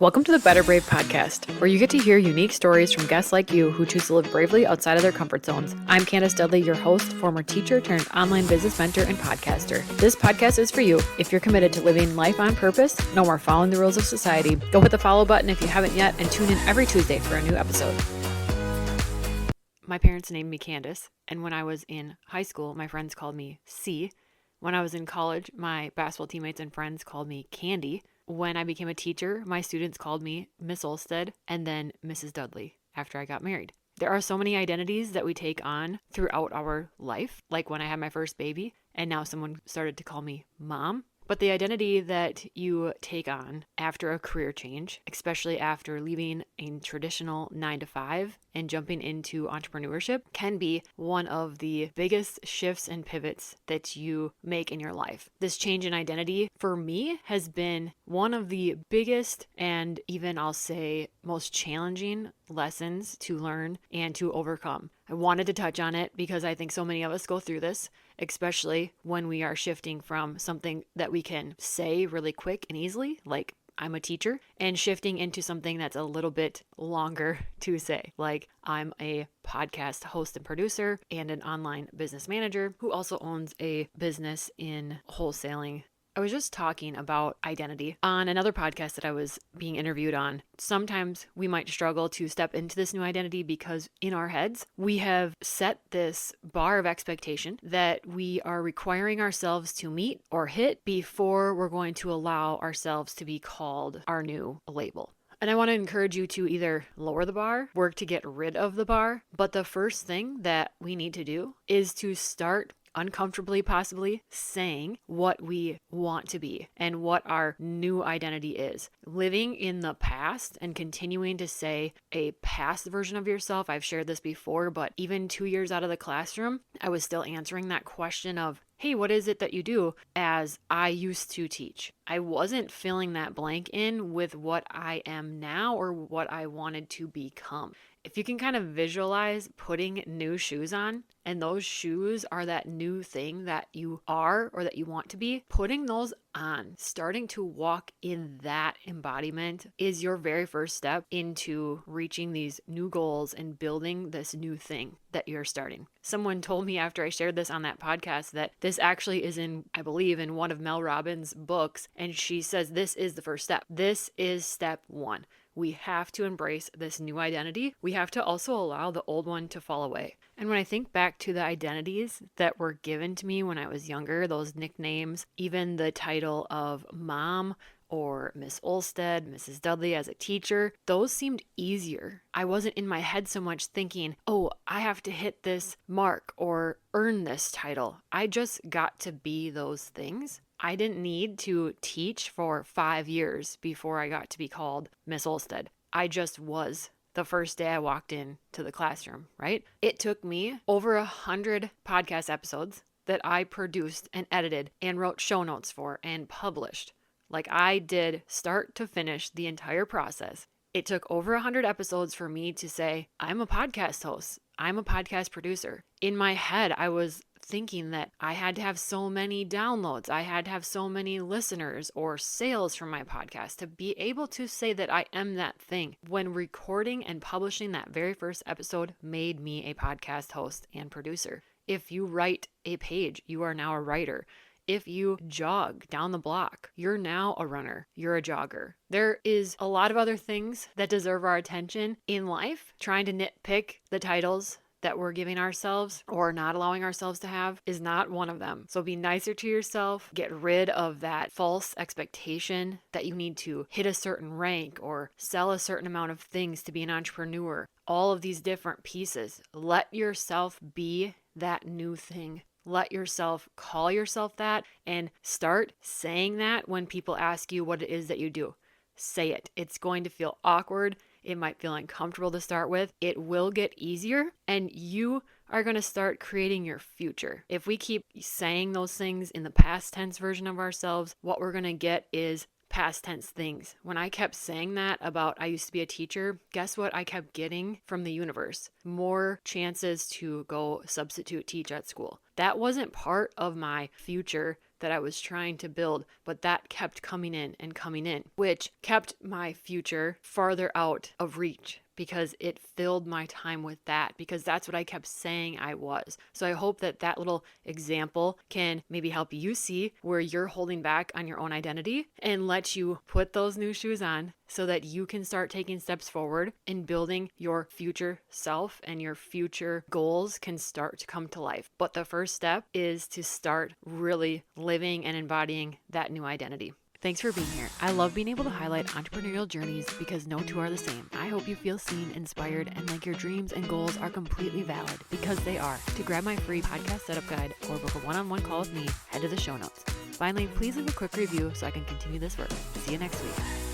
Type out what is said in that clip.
Welcome to the Better Brave podcast, where you get to hear unique stories from guests like you who choose to live bravely outside of their comfort zones. I'm Candace Dudley, your host, former teacher turned online business mentor and podcaster. This podcast is for you if you're committed to living life on purpose, no more following the rules of society. Go hit the follow button if you haven't yet, and tune in every Tuesday for a new episode. My parents named me Candace, and when I was in high school, my friends called me C. When I was in college, my basketball teammates and friends called me Candy. When I became a teacher, my students called me Miss Olstead and then Mrs. Dudley after I got married. There are so many identities that we take on throughout our life, like when I had my first baby, and now someone started to call me Mom. But the identity that you take on after a career change, especially after leaving a traditional 9-to-5 and jumping into entrepreneurship, can be one of the biggest shifts and pivots that you make in your life. This change in identity, for me, has been one of the biggest and even, I'll say, most challenging lessons to learn and to overcome. I wanted to touch on it because I think so many of us go through this, especially when we are shifting from something that we can say really quick and easily, like I'm a teacher, and shifting into something that's a little bit longer to say, like I'm a podcast host and producer and an online business manager who also owns a business in wholesaling. I was just talking about identity on another podcast that I was being interviewed on. Sometimes we might struggle to step into this new identity because in our heads, we have set this bar of expectation that we are requiring ourselves to meet or hit before we're going to allow ourselves to be called our new label. And I want to encourage you to either lower the bar, work to get rid of the bar. But the first thing that we need to do is to start uncomfortably, possibly saying what we want to be and what our new identity is. Living in the past and continuing to say a past version of yourself. I've shared this before, but even 2 years out of the classroom, I was still answering that question of, hey, what is it that you do? As I used to teach. I wasn't filling that blank in with what I am now or what I wanted to become. If you can kind of visualize putting new shoes on, and those shoes are that new thing that you are or that you want to be, putting those on, starting to walk in that embodiment is your very first step into reaching these new goals and building this new thing that you're starting. Someone told me after I shared this on that podcast that this actually is in, I believe, in one of Mel Robbins' books, and she says this is the first step. This is step one. We have to embrace this new identity. We have to also allow the old one to fall away. And when I think back to the identities that were given to me when I was younger, those nicknames, even the title of Mom or Miss Olstead, Mrs. Dudley as a teacher, those seemed easier. I wasn't in my head so much thinking, oh, I have to hit this mark or earn this title. I just got to be those things. I didn't need to teach for 5 years before I got to be called Miss Olstead. I just was the first day I walked into the classroom, right? It took me over 100 podcast episodes that I produced and edited and wrote show notes for and published. Like I did start to finish the entire process. It took over 100 episodes for me to say, I'm a podcast host. I'm a podcast producer. In my head, I was thinking that I had to have so many downloads. I had to have so many listeners or sales from my podcast to be able to say that I am that thing. When recording and publishing that very first episode made me a podcast host and producer. If you write a page, you are now a writer. If you jog down the block, you're now a runner. You're a jogger. There is a lot of other things that deserve our attention in life. Trying to nitpick the titles that we're giving ourselves or not allowing ourselves to have is not one of them. So be nicer to yourself. Get rid of that false expectation that you need to hit a certain rank or sell a certain amount of things to be an entrepreneur. All of these different pieces. Let yourself be that new thing. Let yourself call yourself that and start saying that when people ask you what it is that you do. Say it. It's going to feel awkward. It might feel uncomfortable to start with. It will get easier and you are going to start creating your future. If we keep saying those things in the past tense version of ourselves, what we're going to get is past tense things. When I kept saying that about I used to be a teacher, guess what I kept getting from the universe? More chances to go substitute teach at school. That wasn't part of my future that I was trying to build, but that kept coming in, which kept my future farther out of reach because it filled my time with that, because that's what I kept saying I was. So I hope that that little example can maybe help you see where you're holding back on your own identity and let you put those new shoes on so that you can start taking steps forward in building your future self, and your future goals can start to come to life. But the first step is to start really living and embodying that new identity. Thanks for being here. I love being able to highlight entrepreneurial journeys because no two are the same. I hope you feel seen, inspired, and like your dreams and goals are completely valid, because they are. To grab my free podcast setup guide or book a one-on-one call with me, head to the show notes. Finally, please leave a quick review so I can continue this work. See you next week.